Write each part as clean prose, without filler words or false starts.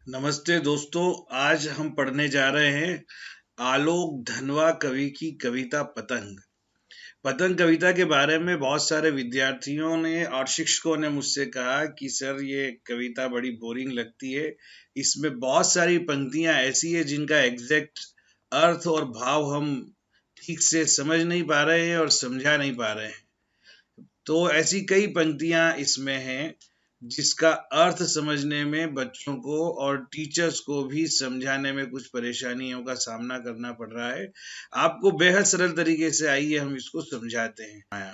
नमस्ते दोस्तों। आज हम पढ़ने जा रहे हैं आलोक धनवा कवि की कविता पतंग। पतंग कविता के बारे में बहुत सारे विद्यार्थियों ने और शिक्षकों ने मुझसे कहा कि सर ये कविता बड़ी बोरिंग लगती है, इसमें बहुत सारी पंक्तियां ऐसी है जिनका एग्जैक्ट अर्थ और भाव हम ठीक से समझ नहीं पा रहे हैं और समझा नहीं पा रहे हैं। तो ऐसी कई पंक्तियां इसमें हैं जिसका अर्थ समझने में बच्चों को और टीचर्स को भी समझाने में कुछ परेशानियों का सामना करना पड़ रहा है। आपको बेहद सरल तरीके से आइए हम इसको समझाते हैं।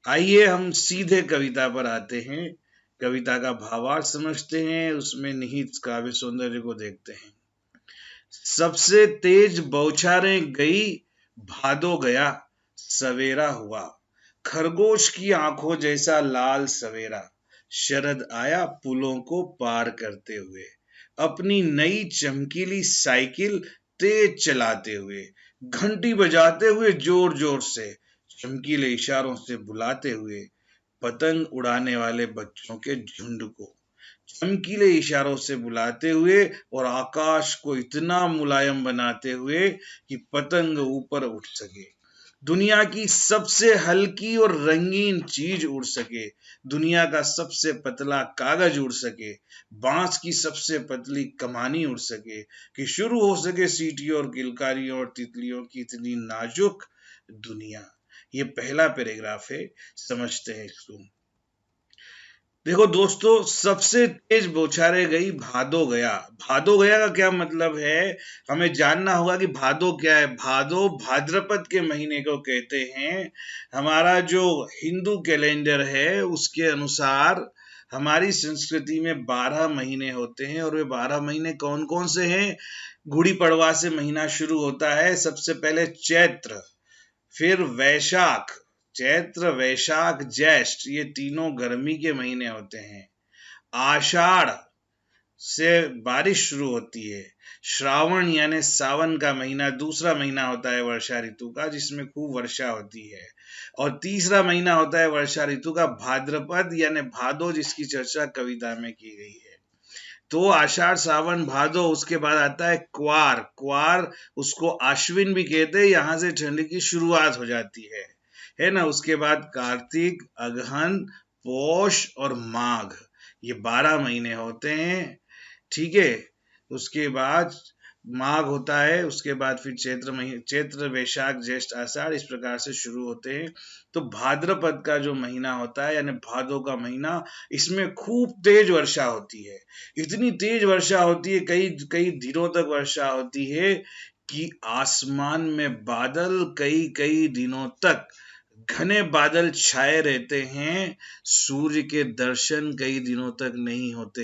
आइए हम सीधे कविता पर आते हैं, कविता का भावार्थ समझते हैं, उसमें निहित काव्य सौंदर्य को देखते हैं। सबसे तेज बौछारें गई, भादो गया, सवेरा हुआ, खरगोश की आंखों जैसा लाल सवेरा, शरद आया पुलों को पार करते हुए, अपनी नई चमकीली साइकिल तेज चलाते हुए, घंटी बजाते हुए जोर जोर से, चमकीले इशारों से बुलाते हुए, पतंग उड़ाने वाले बच्चों के झुंड को चमकीले इशारों से बुलाते हुए और आकाश को इतना मुलायम बनाते हुए कि पतंग ऊपर उठ सके, दुनिया की सबसे हल्की और रंगीन चीज उड़ सके, दुनिया का सबसे पतला कागज उड़ सके, बांस की सबसे पतली कमानी उड़ सके, कि शुरू हो सके सीटियों और किलकारियों और तितलियों की इतनी नाजुक दुनिया। ये पहला पैराग्राफ है, समझते हैं इसको। देखो दोस्तों, सबसे तेज बौछारे गई, भादो गया। भादो गया का क्या मतलब है, हमें जानना होगा कि भादो क्या है। भादो भाद्रपद के महीने को कहते हैं। हमारा जो हिंदू कैलेंडर है उसके अनुसार हमारी संस्कृति में 12 महीने होते हैं, और वे 12 महीने कौन कौन से हैं। गुड़ी पड़वा से महीना शुरू होता है, सबसे पहले चैत्र, फिर वैशाख, चैत्र वैशाख ज्येष्ठ, ये तीनों गर्मी के महीने होते हैं। आषाढ़ से बारिश शुरू होती है। श्रावण यानी सावन का महीना दूसरा महीना होता है वर्षा ऋतु का, जिसमें खूब वर्षा होती है। और तीसरा महीना होता है वर्षा ऋतु का भाद्रपद यानी भादो, जिसकी चर्चा कविता में की गई है। तो आषाढ़ सावन भादो, उसके बाद आता है क्वार। क्वार उसको आश्विन भी कहते हैं, यहां से ठंड की शुरुआत हो जाती है ना। उसके बाद कार्तिक, अगहन, पौष और माघ, ये 12 महीने होते हैं। ठीक है। उसके बाद माघ होता है, उसके बाद फिर चैत्र वैशाख ज्येष्ठ आषाढ़, इस प्रकार से शुरू होते हैं। तो भाद्रपद का जो महीना होता है यानी भादो का महीना, इसमें खूब तेज वर्षा होती है। इतनी तेज वर्षा होती है, कई कई दिनों तक वर्षा होती है कि आसमान में बादल कई कई दिनों तक घने बादल छाए रहते हैं, सूर्य के दर्शन कई दिनों तक नहीं होते,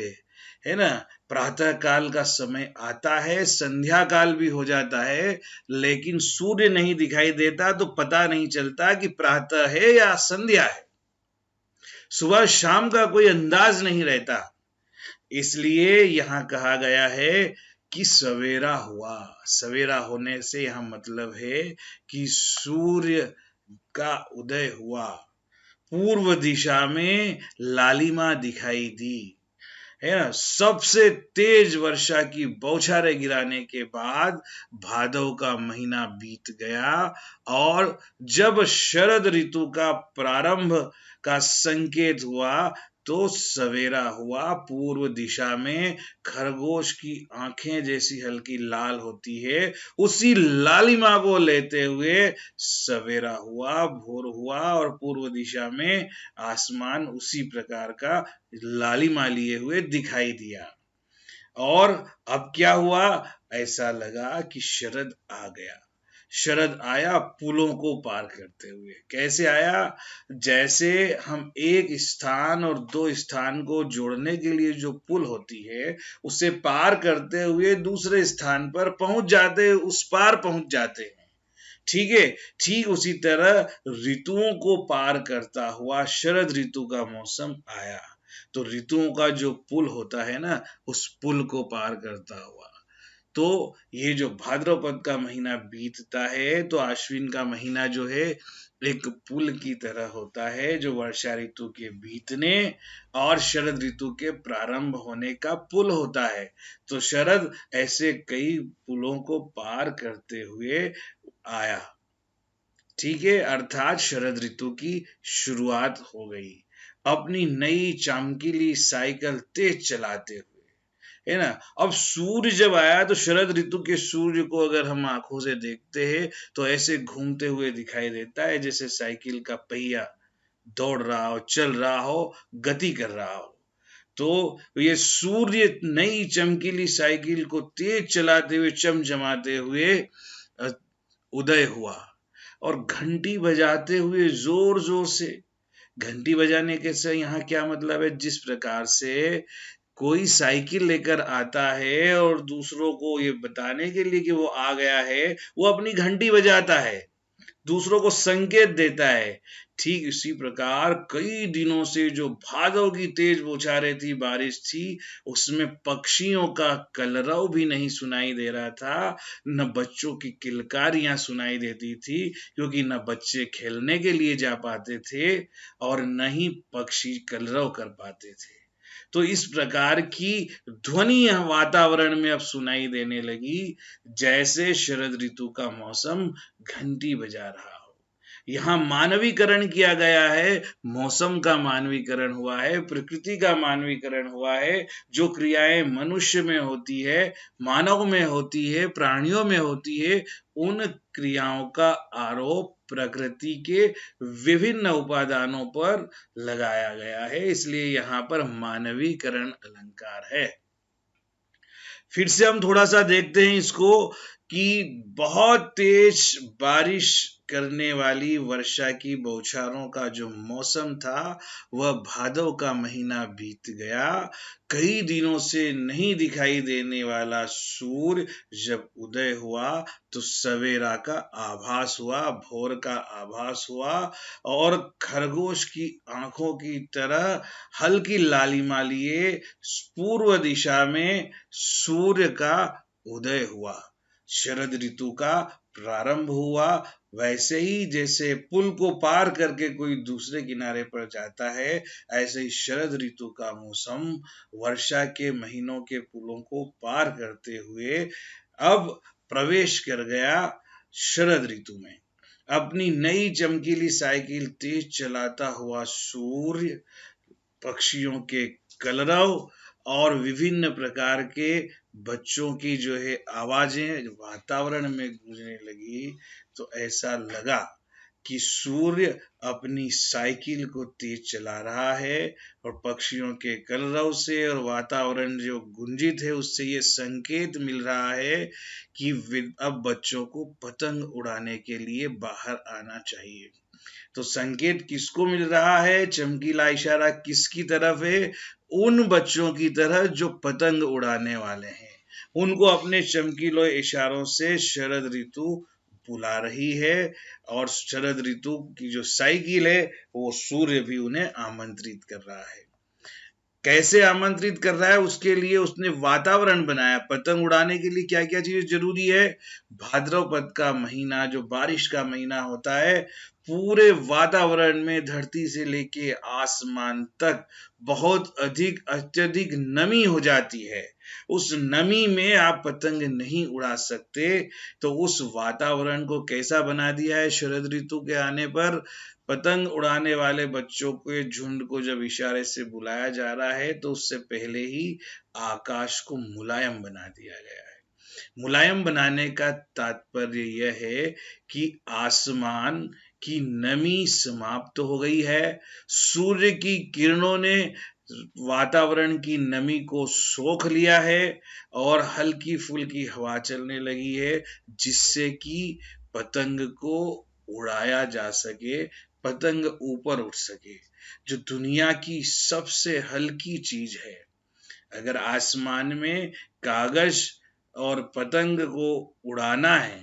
है ना। प्रातः काल का समय आता है, संध्या काल भी हो जाता है, लेकिन सूर्य नहीं दिखाई देता, तो पता नहीं चलता कि प्रातः है या संध्या है। सुबह शाम का कोई अंदाज नहीं रहता। इसलिए यहां कहा गया है कि सवेरा हुआ। सवेरा होने से यहां मतलब है कि सूर्य का उदय हुआ, पूर्व दिशा में लालिमा दिखाई दी, है ना। सबसे तेज वर्षा की बौछारें गिराने के बाद भादव का महीना बीत गया, और जब शरद ऋतु का प्रारंभ का संकेत हुआ तो सवेरा हुआ। पूर्व दिशा में खरगोश की आंखें जैसी हल्की लाल होती है, उसी लालिमा को लेते हुए सवेरा हुआ, भोर हुआ, और पूर्व दिशा में आसमान उसी प्रकार का लालिमा लिए हुए दिखाई दिया। और अब क्या हुआ, ऐसा लगा कि शरद आ गया। शरद आया पुलों को पार करते हुए। कैसे आया, जैसे हम एक स्थान और दो स्थान को जोड़ने के लिए जो पुल होती है, उसे पार करते हुए दूसरे स्थान पर पहुंच जाते, उस पार पहुंच जाते हैं। ठीक है। ठीक उसी तरह ऋतुओं को पार करता हुआ शरद ऋतु का मौसम आया। तो ऋतुओं का जो पुल होता है ना, उस पुल को पार करता हुआ, तो ये जो भाद्रपद का महीना बीतता है तो आश्विन का महीना जो है एक पुल की तरह होता है, जो वर्षा ऋतु के बीतने और शरद ऋतु के प्रारंभ होने का पुल होता है। तो शरद ऐसे कई पुलों को पार करते हुए आया, ठीक है, अर्थात शरद ऋतु की शुरुआत हो गई अपनी नई चमकीली साइकिल तेज चलाते हुए, है ना। अब सूर्य जब आया तो शरद ऋतु के सूर्य को अगर हम आंखों से देखते हैं तो ऐसे घूमते हुए दिखाई देता है जैसे साइकिल का पहिया दौड़ रहा हो, चल रहा हो, गति कर रहा हो। तो ये सूर्य नई चमकीली साइकिल को तेज चलाते हुए, चमचमाते हुए अ, उदय हुआ और घंटी बजाते हुए जोर जोर से। घंटी बजाने के से यहाँ क्या मतलब है, जिस प्रकार से कोई साइकिल लेकर आता है और दूसरों को ये बताने के लिए कि वो आ गया है, वो अपनी घंटी बजाता है, दूसरों को संकेत देता है। ठीक इसी प्रकार कई दिनों से जो भादों की तेज बौछारें थी, बारिश थी, उसमें पक्षियों का कलरव भी नहीं सुनाई दे रहा था, न बच्चों की किलकारियां सुनाई देती थी, क्योंकि न बच्चे खेलने के लिए जा पाते थे और न ही पक्षी कलरव कर पाते थे। तो इस प्रकार की ध्वनि यह वातावरण में अब सुनाई देने लगी, जैसे शरद ऋतु का मौसम घंटी बजा रहा हो। यहाँ मानवीकरण किया गया है, मौसम का मानवीकरण हुआ है, प्रकृति का मानवीकरण हुआ है। जो क्रियाएं मनुष्य में होती है, मानव में होती है, प्राणियों में होती है, उन क्रियाओं का आरोप प्रकृति के विभिन्न उपादानों पर लगाया गया है, इसलिए यहाँ पर मानवीकरण अलंकार है। फिर से हम थोड़ा सा देखते हैं इसको कि बहुत तेज बारिश करने वाली वर्षा की बौछारों का जो मौसम था, वह भादव का महीना बीत गया। कई दिनों से नहीं दिखाई देने वाला सूर्य जब उदय हुआ तो सवेरा का आभास हुआ, भोर का आभास हुआ और खरगोश की आंखों की तरह हल्की लालिमा लिए पूर्व दिशा में सूर्य का उदय हुआ, शरद ऋतु का प्रारंभ हुआ। वैसे ही जैसे पुल को पार करके कोई दूसरे किनारे पर जाता है, ऐसे ही शरद ऋतु का मौसम वर्षा के महीनों के पुलों को पार करते हुए अब प्रवेश कर गया शरद ऋतु में। अपनी नई चमकीली साइकिल तेज चलाता हुआ सूर्य पक्षियों के कलरव और विभिन्न प्रकार के बच्चों की जो है आवाजें वातावरण में गूंजने लगी, तो ऐसा लगा कि सूर्य अपनी साइकिल को तेज चला रहा है और पक्षियों के कलरव से और वातावरण जो गुंजित है उससे ये संकेत मिल रहा है कि अब बच्चों को पतंग उड़ाने के लिए बाहर आना चाहिए। तो संकेत किसको मिल रहा है, चमकीला इशारा किसकी तरफ है, उन बच्चों की तरह जो पतंग उड़ाने वाले हैं। उनको अपने चमकीले इशारों से शरद ऋतु बुला रही है और शरद ऋतु की जो साइकिल है वो सूर्य भी उन्हें आमंत्रित कर रहा है। कैसे आमंत्रित कर रहा है, उसके लिए उसने वातावरण बनाया। पतंग उड़ाने के लिए क्या क्या चीज जरूरी है, भाद्रपद का महीना जो बारिश का महीना होता है, पूरे वातावरण में धरती से लेके आसमान तक बहुत अधिक अत्यधिक नमी हो जाती है। उस नमी में आप पतंग नहीं उड़ा सकते, तो उस वातावरण को कैसा बना दिया है शरद ऋतु के आने पर, पतंग उड़ाने वाले बच्चों के झुंड को जब इशारे से बुलाया जा रहा है तो उससे पहले ही आकाश को मुलायम बना दिया गया है। मुलायम बनाने का तात्पर्य यह है कि आसमान की नमी समाप्त हो गई है, सूर्य की किरणों ने वातावरण की नमी को सोख लिया है और हल्की फुल्की हवा चलने लगी है, जिससे कि पतंग को उड़ाया जा सके, पतंग ऊपर उठ सके, जो दुनिया की सबसे हल्की चीज है। अगर आसमान में कागज और पतंग को उड़ाना है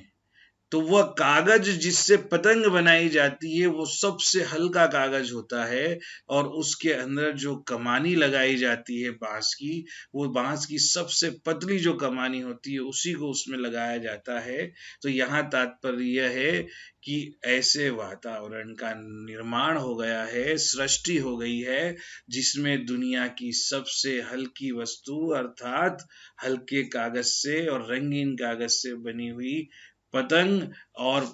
तो वह कागज जिससे पतंग बनाई जाती है वो सबसे हल्का कागज होता है, और उसके अंदर जो कमानी लगाई जाती है बांस की, वो बांस की सबसे पतली जो कमानी होती है उसी को उसमें लगाया जाता है। तो यहाँ तात्पर्य यह है कि ऐसे वातावरण का निर्माण हो गया है, सृष्टि हो गई है, जिसमें दुनिया की सबसे हल्की वस्तु अर्थात हल्के कागज से और रंगीन कागज से बनी हुई पतंग और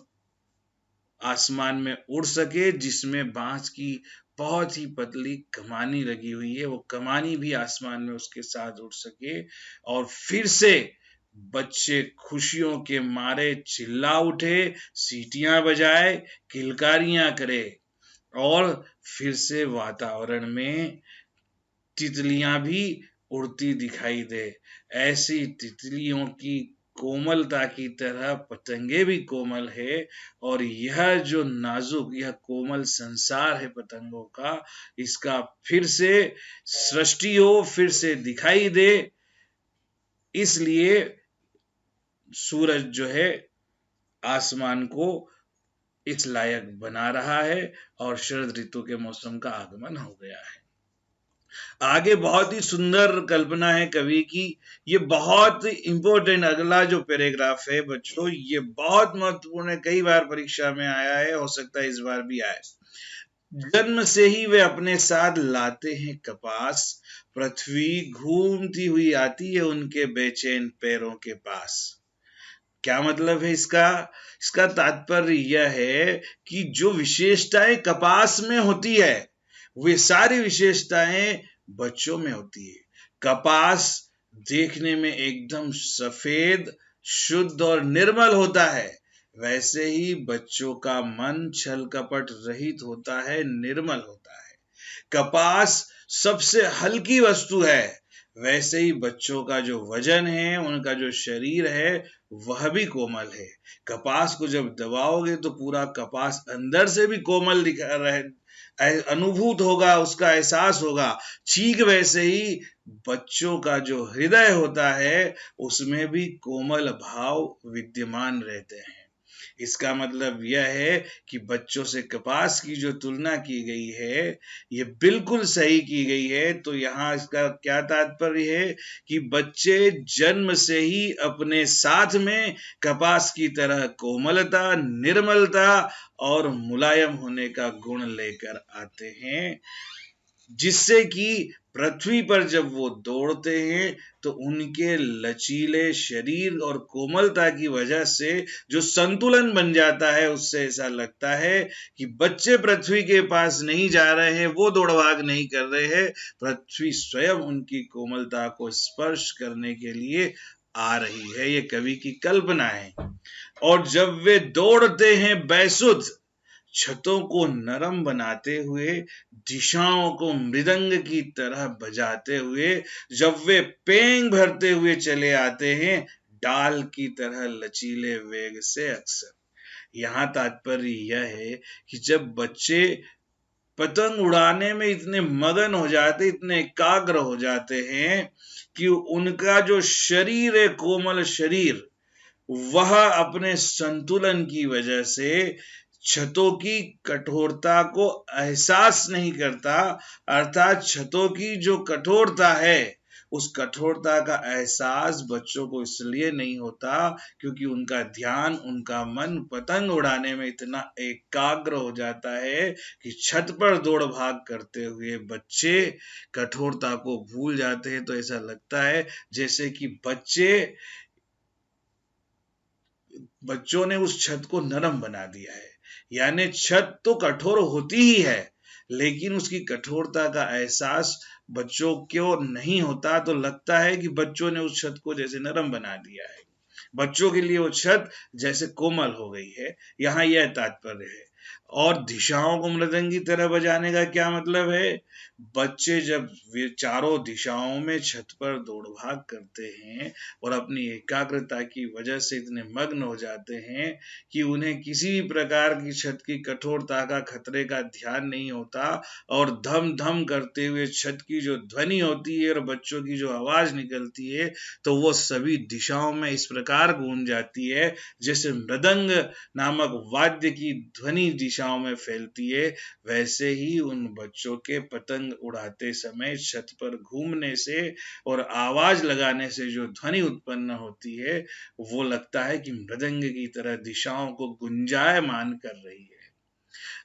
आसमान में उड़ सके, जिसमें बांस की बहुत ही पतली कमानी लगी हुई है, वो कमानी भी आसमान में उसके साथ उड़ सके, और फिर से बच्चे खुशियों के मारे चिल्ला उठे, सीटियां बजाए, किलकारियां करे, और फिर से वातावरण में तितलियां भी उड़ती दिखाई दे। ऐसी तितलियों की कोमलता की तरह पतंगे भी कोमल है, और यह जो नाजुक, यह कोमल संसार है पतंगों का, इसका फिर से सृष्टि हो, फिर से दिखाई दे। इसलिए सूरज जो है आसमान को इस लायक बना रहा है, और शरद ऋतु के मौसम का आगमन हो गया है। आगे बहुत ही सुंदर कल्पना है कवि की। ये बहुत इंपॉर्टेंट अगला जो पैराग्राफ है बच्चों, ये बहुत महत्वपूर्ण है, कई बार परीक्षा में आया है, हो सकता है इस बार भी आए। जन्म से ही वे अपने साथ लाते हैं कपास, पृथ्वी घूमती हुई आती है उनके बेचैन पैरों के पास। क्या मतलब है इसका? इसका तात्पर्य यह है कि जो विशेषताएं कपास में होती है, वे सारी विशेषताएं बच्चों में होती है। कपास देखने में एकदम सफेद, शुद्ध और निर्मल होता है, वैसे ही बच्चों का मन छल कपट रहित होता है, निर्मल होता है। कपास सबसे हल्की वस्तु है, वैसे ही बच्चों का जो वजन है, उनका जो शरीर है, वह भी कोमल है। कपास को जब दबाओगे तो पूरा कपास अंदर से भी कोमल दिखा रहे, अनुभूत होगा, उसका एहसास होगा। ठीक वैसे ही बच्चों का जो हृदय होता है, उसमें भी कोमल भाव विद्यमान रहते हैं। इसका मतलब यह है कि बच्चों से कपास की जो तुलना की गई है, ये बिल्कुल सही की गई है। तो यहाँ इसका क्या तात्पर्य है कि बच्चे जन्म से ही अपने साथ में कपास की तरह कोमलता, निर्मलता और मुलायम होने का गुण लेकर आते हैं, जिससे कि पृथ्वी पर जब वो दौड़ते हैं तो उनके लचीले शरीर और कोमलता की वजह से जो संतुलन बन जाता है, उससे ऐसा लगता है कि बच्चे पृथ्वी के पास नहीं जा रहे हैं, वो दौड़ भाग नहीं कर रहे हैं, पृथ्वी स्वयं उनकी कोमलता को स्पर्श करने के लिए आ रही है। ये कवि की कल्पना है। और जब वे दौड़ते हैं बेसुध, छतों को नरम बनाते हुए, दिशाओं को मृदंग की तरह बजाते हुए, जब वे पेंग भरते हुए चले आते हैं, डाल की तरह लचीले वेग से अक्सर। यहाँ तात्पर्य यह है कि जब बच्चे पतंग उड़ाने में इतने मगन हो जाते, इतने एकाग्र हो जाते हैं कि उनका जो शरीर है, कोमल शरीर, वह अपने संतुलन की वजह से छतों की कठोरता को एहसास नहीं करता। अर्थात छतों की जो कठोरता है, उस कठोरता का एहसास बच्चों को इसलिए नहीं होता क्योंकि उनका ध्यान, उनका मन पतंग उड़ाने में इतना एकाग्र हो जाता है कि छत पर दौड़ भाग करते हुए बच्चे कठोरता को भूल जाते हैं। तो ऐसा लगता है जैसे कि बच्चों ने उस छत को नरम बना दिया है। यानी छत तो कठोर होती ही है, लेकिन उसकी कठोरता का एहसास बच्चों को नहीं होता। तो लगता है कि बच्चों ने उस छत को जैसे नरम बना दिया है, बच्चों के लिए वो छत जैसे कोमल हो गई है। यहाँ यह तात्पर्य है। और दिशाओं को मृदंग की तरह बजाने का क्या मतलब है? बच्चे जब वे चारों दिशाओं में छत पर दौड़ भाग करते हैं और अपनी एकाग्रता की वजह से इतने मग्न हो जाते हैं कि उन्हें किसी भी प्रकार की छत की कठोरता का, खतरे का ध्यान नहीं होता, और धम धम करते हुए छत की जो ध्वनि होती है और बच्चों की जो आवाज निकलती है, तो वो सभी दिशाओं में इस प्रकार गूंज जाती है जैसे मृदंग नामक वाद्य की ध्वनि दिशाओं में फैलती है। वैसे ही उन बच्चों के पतंग उड़ाते समय छत पर घूमने से और आवाज लगाने से जो ध्वनि उत्पन्न होती है, वो लगता है कि मृदंग की तरह दिशाओं को गुंजायमान कर रही है।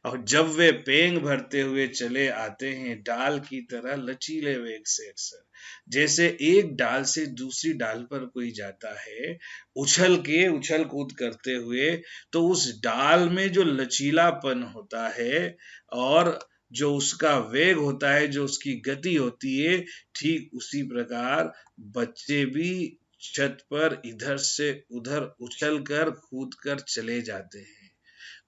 और जब वे पेंग भरते हुए चले आते हैं डाल की तरह लचीले वेग से, अक्सर जैसे एक डाल से दूसरी डाल पर कोई जाता है उछल कूद करते हुए, तो उस डाल में जो लचीलापन होता है और जो उसका वेग होता है, जो उसकी गति होती है, ठीक उसी प्रकार बच्चे भी छत पर इधर से उधर उछल कर कूद कर चले जाते हैं।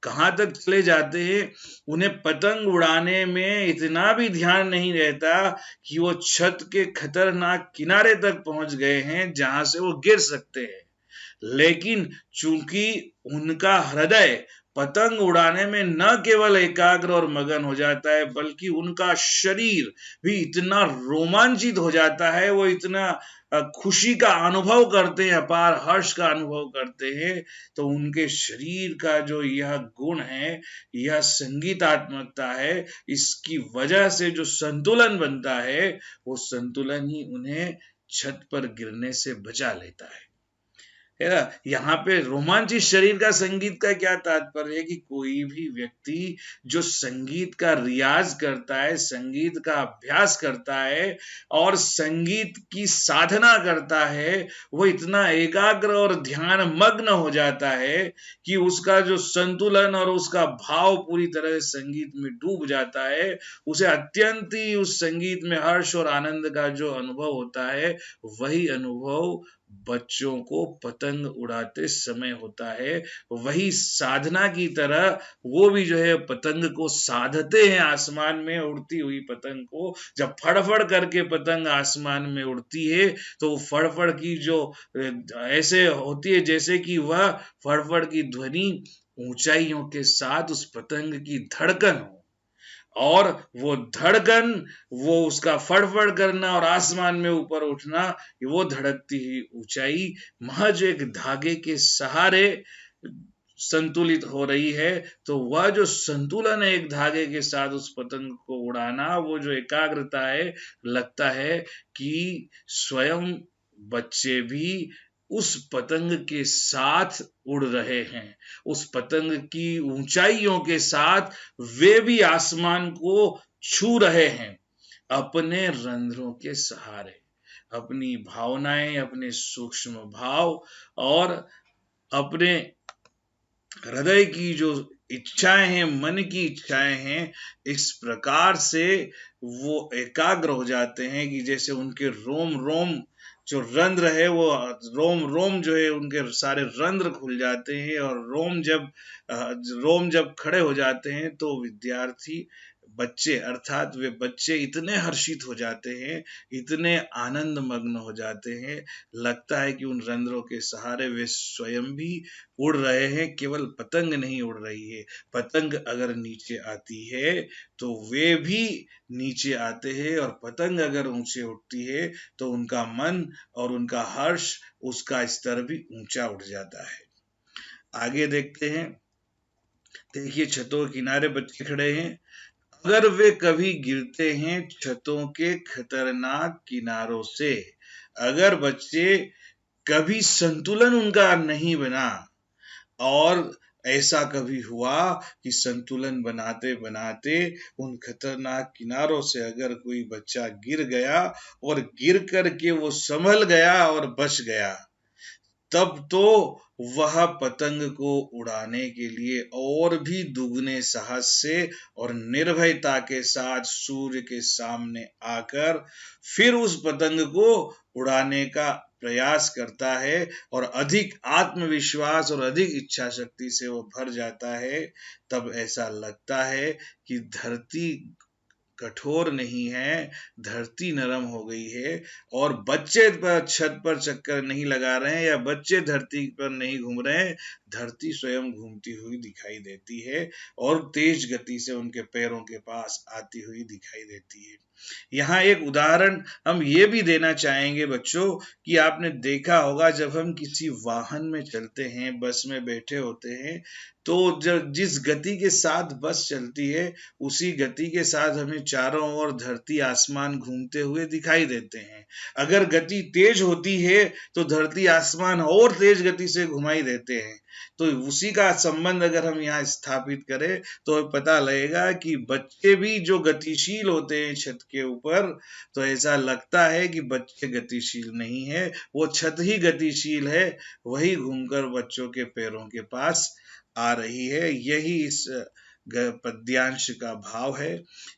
कहाँ तक चले जाते हैं? उन्हें पतंग उड़ाने में इतना भी ध्यान नहीं रहता कि वो छत के खतरनाक किनारे तक पहुंच गए हैं जहां से वो गिर सकते हैं, लेकिन चूंकि उनका हृदय पतंग उड़ाने में न केवल एकाग्र और मगन हो जाता है, बल्कि उनका शरीर भी इतना रोमांचित हो जाता है, वो इतना खुशी का अनुभव करते हैं, अपार हर्ष का अनुभव करते हैं, तो उनके शरीर का जो यह गुण है, यह संगीतात्मकता है, इसकी वजह से जो संतुलन बनता है, वो संतुलन ही उन्हें छत पर गिरने से बचा लेता है ना। यहाँ पे रोमांचित शरीर का संगीत का क्या तात्पर्य है कि कोई भी व्यक्ति जो संगीत का रियाज करता है, संगीत का अभ्यास करता है और संगीत की साधना करता है, वो इतना एकाग्र और ध्यान मग्न हो जाता है कि उसका जो संतुलन और उसका भाव पूरी तरह से संगीत में डूब जाता है। उसे अत्यंत ही उस संगीत में हर्ष और आनंद का जो अनुभव होता है, वही अनुभव बच्चों को पतंग उड़ाते समय होता है। वही साधना की तरह वो भी जो है पतंग को साधते हैं, आसमान में उड़ती हुई पतंग को। जब फड़फड़ करके पतंग आसमान में उड़ती है, तो फड़फड़ की जो ऐसे होती है जैसे कि वह फड़फड़ की ध्वनि ऊंचाइयों के साथ उस पतंग की धड़कन हो, और वो धड़कन, वो उसका फड़फड़ करना और आसमान में ऊपर उठना, वो धड़कती हुई ऊंचाई महज एक धागे के सहारे संतुलित हो रही है। तो वह जो संतुलन है एक धागे के साथ उस पतंग को उड़ाना, वो जो एकाग्रता है, लगता है कि स्वयं बच्चे भी उस पतंग के साथ उड़ रहे हैं, उस पतंग की ऊंचाइयों के साथ वे भी आसमान को छू रहे हैं अपने रंध्रों के सहारे। अपनी भावनाएं, अपने सूक्ष्म भाव और अपने हृदय की जो इच्छाएं हैं, मन की इच्छाएं हैं, इस प्रकार से वो एकाग्र हो जाते हैं कि जैसे उनके रोम रोम जो रंध्र है, वो रोम रोम जो है उनके सारे रंध्र खुल जाते हैं, और रोम जब खड़े हो जाते हैं, तो विद्यार्थी बच्चे, अर्थात वे बच्चे इतने हर्षित हो जाते हैं, इतने आनंद मग्न हो जाते हैं, लगता है कि उन रंध्रों के सहारे वे स्वयं भी उड़ रहे हैं, केवल पतंग नहीं उड़ रही है। पतंग अगर नीचे आती है तो वे भी नीचे आते हैं, और पतंग अगर ऊंचे उठती है तो उनका मन और उनका हर्ष, उसका स्तर भी ऊंचा उठ जाता है। आगे देखते हैं। देखिए, छतों के किनारे बच्चे खड़े हैं। अगर वे कभी गिरते हैं छतों के खतरनाक किनारों से, अगर बच्चे कभी संतुलन उनका नहीं बना, और ऐसा कभी हुआ कि संतुलन बनाते बनाते उन खतरनाक किनारों से अगर कोई बच्चा गिर गया और गिर करके वो संभल गया और बच गया, तब तो वह पतंग को उड़ाने के लिए और भी दुगने साहस से और निर्भयता के साथ सूर्य के सामने आकर फिर उस पतंग को उड़ाने का प्रयास करता है और अधिक आत्मविश्वास और अधिक इच्छा शक्ति से वो भर जाता है, तब ऐसा लगता है कि धरती कठोर नहीं है, धरती नरम हो गई है और बच्चे पर छत पर चक्कर नहीं लगा रहे हैं या बच्चे धरती पर नहीं घूम रहे हैं, धरती स्वयं घूमती हुई दिखाई देती है और तेज गति से उनके पैरों के पास आती हुई दिखाई देती है। यहाँ एक उदाहरण हम ये भी देना चाहेंगे बच्चों कि आपने देखा होगा जब हम किसी वाहन में चलते हैं, बस में बैठे होते हैं, तो जब जिस गति के साथ बस चलती है उसी गति के साथ हमें चारों ओर धरती आसमान घूमते हुए दिखाई देते हैं। अगर गति तेज होती है तो धरती आसमान और तेज गति से घुमाई देते हैं। तो उसी का संबंध अगर हम यहाँ स्थापित करें तो पता लगेगा कि बच्चे भी जो गतिशील होते हैं छत के ऊपर, तो ऐसा लगता है कि बच्चे गतिशील नहीं है, वो छत ही गतिशील है, वही घूमकर बच्चों के पैरों के पास आ रही है। यही इस पद्यांश का भाव है।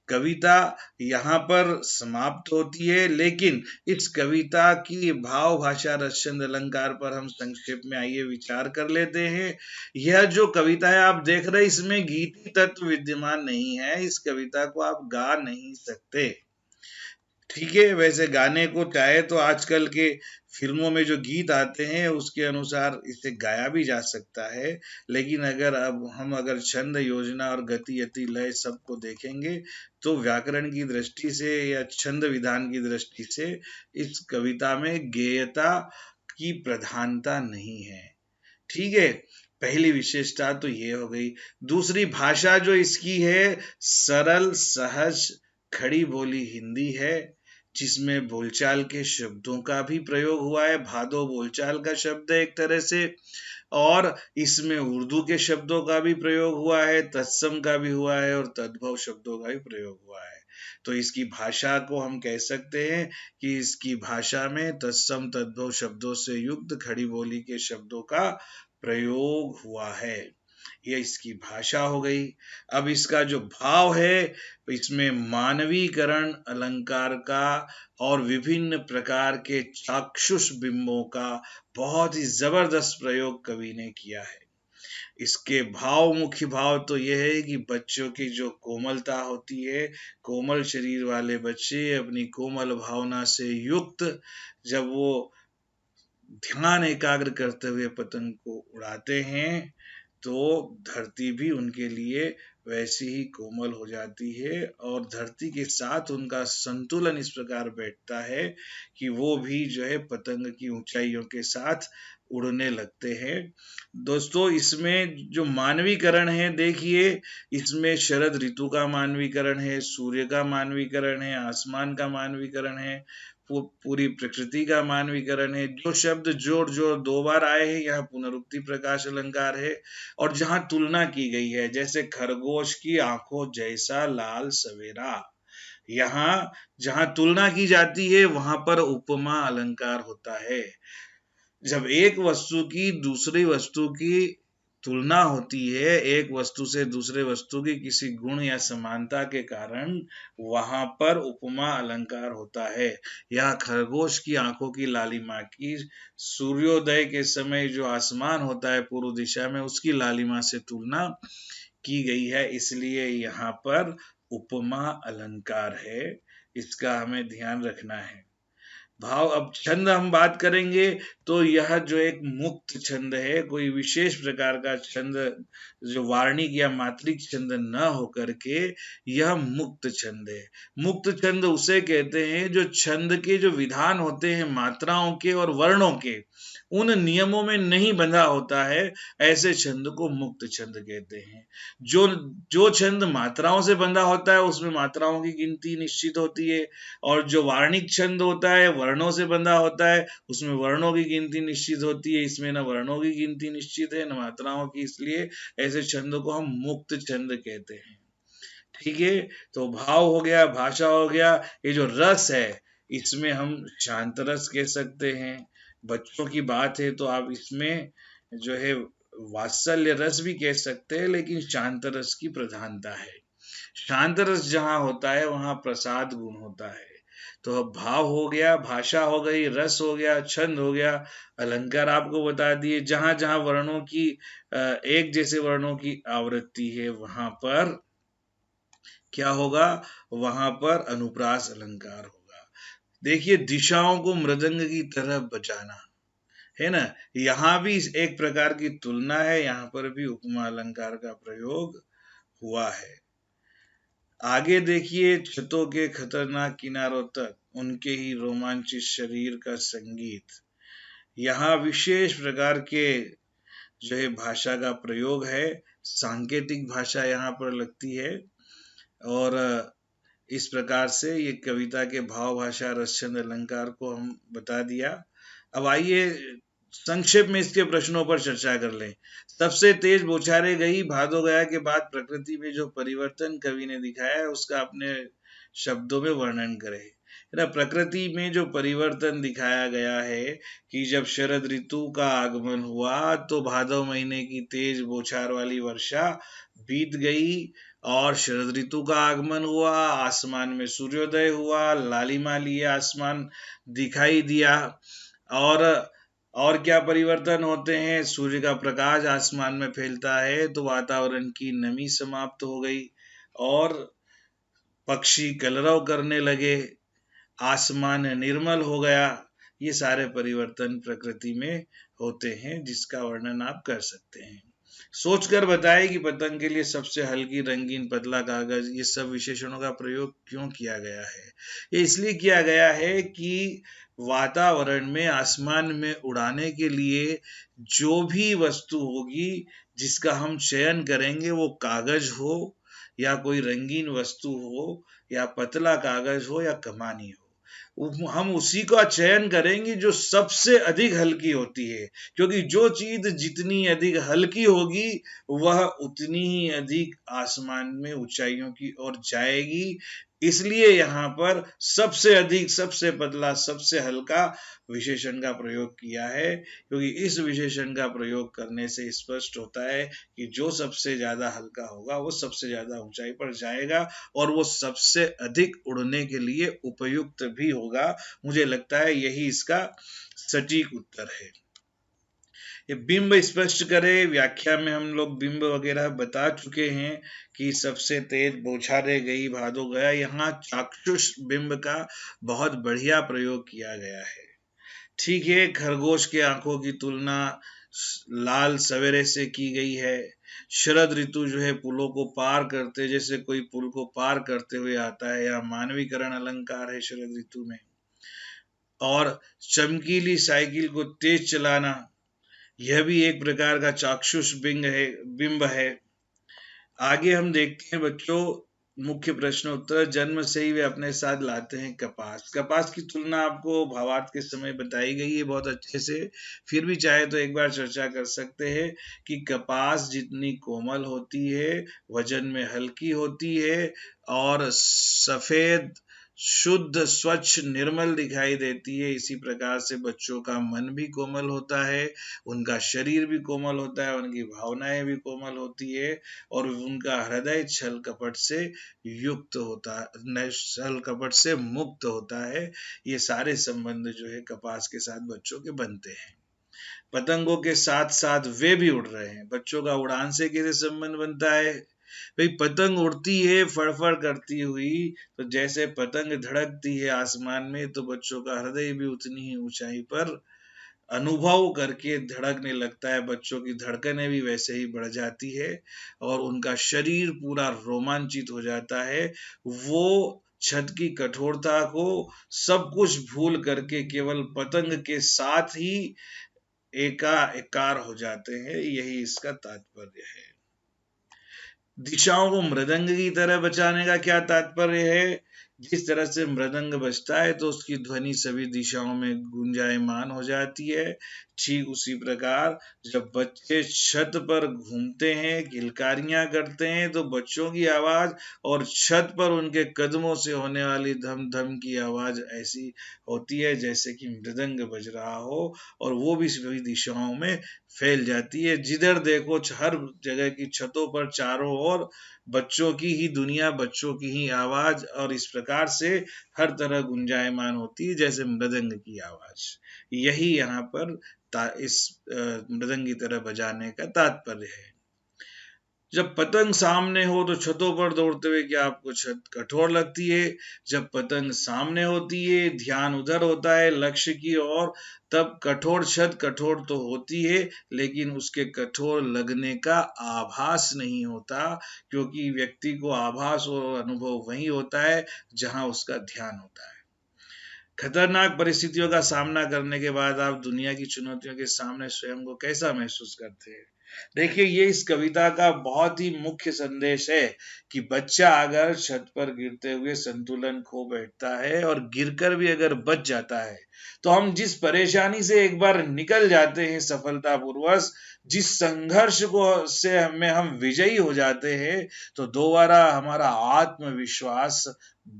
कविता यहाँ पर समाप्त होती है, लेकिन इस कविता की भाव भाषा रस छंद अलंकार पर हम संक्षेप में आइए विचार कर लेते हैं। यह जो कविता है आप देख रहे हैं, इसमें गीति तत्व विद्यमान नहीं है, इस कविता को आप गा नहीं सकते। ठीक है, वैसे गाने को चाहे तो आजकल के फिल्मों में जो गीत आते हैं उसके अनुसार इसे गाया भी जा सकता है, लेकिन अगर छंद योजना और गति यति लय सबको देखेंगे तो व्याकरण की दृष्टि से या छंद विधान की दृष्टि से इस कविता में गेयता की प्रधानता नहीं है। ठीक है, पहली विशेषता तो ये हो गई। दूसरी भाषा जो इसकी है सरल सहज खड़ी बोली हिंदी है, जिसमें बोलचाल के शब्दों का भी प्रयोग हुआ है। भादो बोलचाल का शब्द है एक तरह से, और इसमें उर्दू के शब्दों का भी प्रयोग हुआ है, तत्सम का भी हुआ है और तद्भव शब्दों का भी प्रयोग हुआ है। तो इसकी भाषा को हम कह सकते हैं कि इसकी भाषा में तत्सम तद्भव शब्दों से युक्त खड़ी बोली के शब्दों का प्रयोग हुआ है। ये इसकी भाषा हो गई। अब इसका जो भाव है, इसमें मानवीकरण अलंकार का और विभिन्न प्रकार के चाक्षुष बिंबों का बहुत ही जबरदस्त प्रयोग कवि ने किया है। इसके भाव, मुख्य भाव तो यह है कि बच्चों की जो कोमलता होती है, कोमल शरीर वाले बच्चे अपनी कोमल भावना से युक्त जब वो ध्यान एकाग्र करते हुए पतंग को उड़ाते हैं तो धरती भी उनके लिए वैसी ही कोमल हो जाती है और धरती के साथ उनका संतुलन इस प्रकार बैठता है कि वो भी जो है पतंग की ऊंचाइयों के साथ उड़ने लगते हैं। दोस्तों, इसमें जो मानवीकरण है, देखिए इसमें शरद ऋतु का मानवीकरण है, सूर्य का मानवीकरण है, आसमान का मानवीकरण है, पूरी प्रकृति का मानवीकरण है। जो शब्द जोड़ जोड़ दो बार आए हैं यहाँ पुनरुक्ति प्रकाश अलंकार है, और जहां तुलना की गई है, जैसे खरगोश की आंखों जैसा लाल सवेरा, यहाँ जहां तुलना की जाती है वहां पर उपमा अलंकार होता है। जब एक वस्तु की दूसरी वस्तु की तुलना होती है, एक वस्तु से दूसरे वस्तु की किसी गुण या समानता के कारण, वहां पर उपमा अलंकार होता है। यह खरगोश की आंखों की लालिमा की सूर्योदय के समय जो आसमान होता है पूर्व दिशा में, उसकी लालिमा से तुलना की गई है, इसलिए यहाँ पर उपमा अलंकार है। इसका हमें ध्यान रखना है। भाव, अब छंद हम बात करेंगे तो यह जो एक मुक्त छंद है, कोई विशेष प्रकार का छंद जो वार्णिक या मात्रिक छंद न होकर के यह मुक्त छंद है। मुक्त छंद उसे कहते हैं जो छंद के जो विधान होते हैं मात्राओं के और वर्णों के, उन नियमों में नहीं बंधा होता है, ऐसे छंद को मुक्त छंद कहते हैं। जो जो छंद मात्राओं से बंधा होता है उसमें मात्राओं की गिनती निश्चित होती है, और जो वार्णिक छंद होता है वर्णों से बंधा होता है उसमें वर्णों की गिनती निश्चित होती है। इसमें न वर्णों की गिनती निश्चित है न मात्राओं की, इसलिए ऐसे छंद को हम मुक्त छंद कहते हैं। ठीक है, तो भाव हो गया, भाषा हो गया, ये जो रस है इसमें हम शांत रस कह सकते हैं। बच्चों की बात है तो आप इसमें जो है वात्सल्य रस भी कह सकते हैं, लेकिन शांत रस की प्रधानता है। शांत रस जहां होता है वहां प्रसाद गुण होता है। तो अब भाव हो गया, भाषा हो गई, रस हो गया, छंद हो गया, अलंकार आपको बता दिए। जहां जहां वर्णों की एक जैसे वर्णों की आवृत्ति है वहां पर क्या होगा, वहां पर अनुप्रास अलंकार होगा। देखिए, दिशाओं को मृदंग की तरह बजाना है ना, यहाँ भी एक प्रकार की तुलना है, यहाँ पर भी उपमा अलंकार का प्रयोग हुआ है। आगे देखिए, छतों के खतरनाक किनारों तक उनके ही रोमांचित शरीर का संगीत। यहाँ विशेष प्रकार के जो है भाषा का प्रयोग है, सांकेतिक भाषा यहाँ पर लगती है। और इस प्रकार से ये कविता के भाव, भाषा, रस, छंद, अलंकार को हम बता दिया। अब आइए संक्षेप में इसके प्रश्नों पर चर्चा कर लें। सबसे तेज बौछारें गई भादो गया के बाद प्रकृति में जो परिवर्तन कवि ने दिखाया है उसका अपने शब्दों में वर्णन करें। है ना, प्रकृति में जो परिवर्तन दिखाया गया है कि जब शरद ऋतु का आगमन हुआ तो भादो महीने की तेज बौछार वाली वर्षा बीत गई और शरद ऋतु का आगमन हुआ, आसमान में सूर्योदय हुआ, लालिमा लिए आसमान दिखाई दिया। और क्या परिवर्तन होते हैं, सूर्य का प्रकाश आसमान में फैलता है तो वातावरण की नमी समाप्त हो गई और पक्षी कलरव करने लगे, आसमान निर्मल हो गया। ये सारे परिवर्तन प्रकृति में होते हैं जिसका वर्णन आप कर सकते हैं। सोचकर बताएं कि पतंग के लिए सबसे हल्की, रंगीन, पतला कागज, ये सब विशेषणों का प्रयोग क्यों किया गया है। ये इसलिए किया गया है कि वातावरण में, आसमान में उड़ाने के लिए जो भी वस्तु होगी जिसका हम चयन करेंगे, वो कागज हो या कोई रंगीन वस्तु हो या पतला कागज हो या कमानी हो, हम उसी का चयन करेंगे जो सबसे अधिक हल्की होती है, क्योंकि जो चीज जितनी अधिक हल्की होगी वह उतनी ही अधिक आसमान में ऊंचाइयों की ओर जाएगी। इसलिए यहाँ पर सबसे अधिक, सबसे पतला, सबसे हल्का विशेषण का प्रयोग किया है, क्योंकि इस विशेषण का प्रयोग करने से स्पष्ट होता है कि जो सबसे ज्यादा हल्का होगा वो सबसे ज्यादा ऊंचाई पर जाएगा और वो सबसे अधिक उड़ने के लिए उपयुक्त भी होगा। मुझे लगता है यही इसका सटीक उत्तर है। ये बिंब स्पष्ट करे, व्याख्या में हम लोग बिंब वगैरह बता चुके हैं कि सबसे तेज बौछारें गई भादो गया। यहाँ चाक्षुष बिंब का बहुत बढ़िया प्रयोग किया गया है। ठीक है, खरगोश के आंखों की तुलना लाल सवेरे से की गई है। शरद ऋतु जो है पुलों को पार करते, जैसे कोई पुल को पार करते हुए आता है, या मानवीकरण अलंकार है शरद ऋतु में। और चमकीली साइकिल को तेज चलाना, यह भी एक प्रकार का चाक्षुष बिंब है। आगे हम देखते हैं बच्चों, मुख्य प्रश्न उत्तर। जन्म से ही वे अपने साथ लाते हैं कपास। कपास की तुलना आपको भावार्थ के समय बताई गई है बहुत अच्छे से, फिर भी चाहे तो एक बार चर्चा कर सकते हैं कि कपास जितनी कोमल होती है, वजन में हल्की होती है और सफेद, शुद्ध, स्वच्छ, निर्मल दिखाई देती है, इसी प्रकार से बच्चों का मन भी कोमल होता है, उनका शरीर भी कोमल होता है, उनकी भावनाएं भी कोमल होती है और उनका हृदय छल कपट से युक्त होता है, छल कपट से मुक्त होता है। ये सारे संबंध जो है कपास के साथ बच्चों के बनते हैं। पतंगों के साथ साथ वे भी उड़ रहे हैं, बच्चों का उड़ान से कैसे संबंध बनता है। भाई, पतंग उड़ती है फड़फड़ करती हुई, तो जैसे पतंग धड़कती है आसमान में तो बच्चों का हृदय भी उतनी ही ऊंचाई पर अनुभव करके धड़कने लगता है, बच्चों की धड़कनें भी वैसे ही बढ़ जाती है और उनका शरीर पूरा रोमांचित हो जाता है। वो छत की कठोरता को सब कुछ भूल करके केवल पतंग के साथ ही एकार हो जाते हैं, यही इसका तात्पर्य है। दिशाओं को मृदंग की तरह बजाने का क्या तात्पर्य है। जिस तरह से मृदंग बजता है तो उसकी ध्वनि सभी दिशाओं में गुंजायमान हो जाती है, ठीक उसी प्रकार जब बच्चे छत पर घूमते हैं, किलकारियां करते हैं, तो बच्चों की आवाज और छत पर उनके कदमों से होने वाली धम धम की आवाज ऐसी होती है जैसे कि मृदंग बज रहा हो, और वो भी सभी दिशाओं में फैल जाती है। जिधर देखो हर जगह की छतों पर चारों ओर बच्चों की ही दुनिया, बच्चों की ही आवाज, और इस प्रकार से हर तरह गुंजायमान होती है जैसे मृदंग की आवाज। यही यहाँ पर इस मृदंग की तरह बजाने का तात्पर्य है। जब पतंग सामने हो तो छतों पर दौड़ते हुए क्या आपको छत कठोर लगती है? जब पतंग सामने होती है, ध्यान उधर होता है लक्ष्य की ओर, तब कठोर छत कठोर तो होती है, लेकिन उसके कठोर लगने का आभास नहीं होता, क्योंकि व्यक्ति को आभास और अनुभव वही होता है जहां उसका ध्यान होता है। खतरनाक परिस्थितियों का सामना करने के बाद आप दुनिया की चुनौतियों के सामने स्वयं को कैसा महसूस करते हैं? देखिए, ये इस कविता का बहुत ही मुख्य संदेश है कि बच्चा अगर छत पर गिरते हुए संतुलन खो बैठता है और गिरकर भी अगर बच जाता है, तो हम जिस परेशानी से एक बार निकल जाते हैं सफलतापूर्वक, जिस संघर्ष को से हमें हम विजयी हो जाते हैं, तो दोबारा हमारा आत्मविश्वास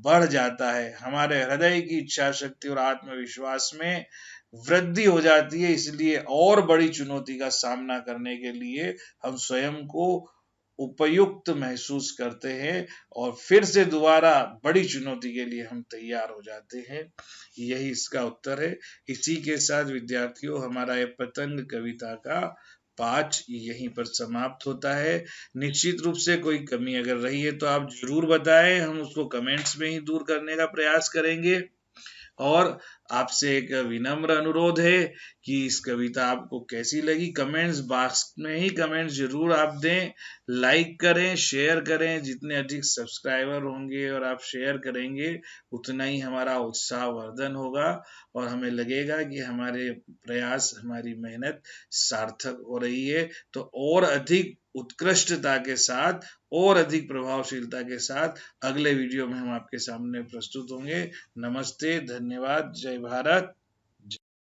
बढ़ जाता है, हमारे हृदय की इच्छा शक्ति और आत्मविश्वास में वृद्धि हो जाती है। इसलिए और बड़ी चुनौती का सामना करने के लिए हम स्वयं को उपयुक्त महसूस करते हैं और फिर से दोबारा बड़ी चुनौती के लिए हम तैयार हो जाते हैं। यही इसका उत्तर है। इसी के साथ विद्यार्थियों, हमारा ये पतंग कविता का पाठ यहीं पर समाप्त होता है। निश्चित रूप से कोई कमी अगर रही है तो आप जरूर बताएं, हम उसको कमेंट्स में ही दूर करने का प्रयास करेंगे। और आपसे एक विनम्र अनुरोध है कि इस कविता आपको कैसी लगी कमेंट्स बॉक्स में ही कमेंट्स जरूर आप दें, लाइक करें, शेयर करें। जितने अधिक सब्सक्राइबर होंगे और आप शेयर करेंगे, उतना ही हमारा उत्साह वर्धन होगा और हमें लगेगा कि हमारे प्रयास, हमारी मेहनत सार्थक हो रही है। तो और अधिक उत्कृष्टता के साथ और अधिक प्रभावशीलता के साथ अगले वीडियो में हम आपके सामने प्रस्तुत होंगे। नमस्ते, धन्यवाद, जय भारत।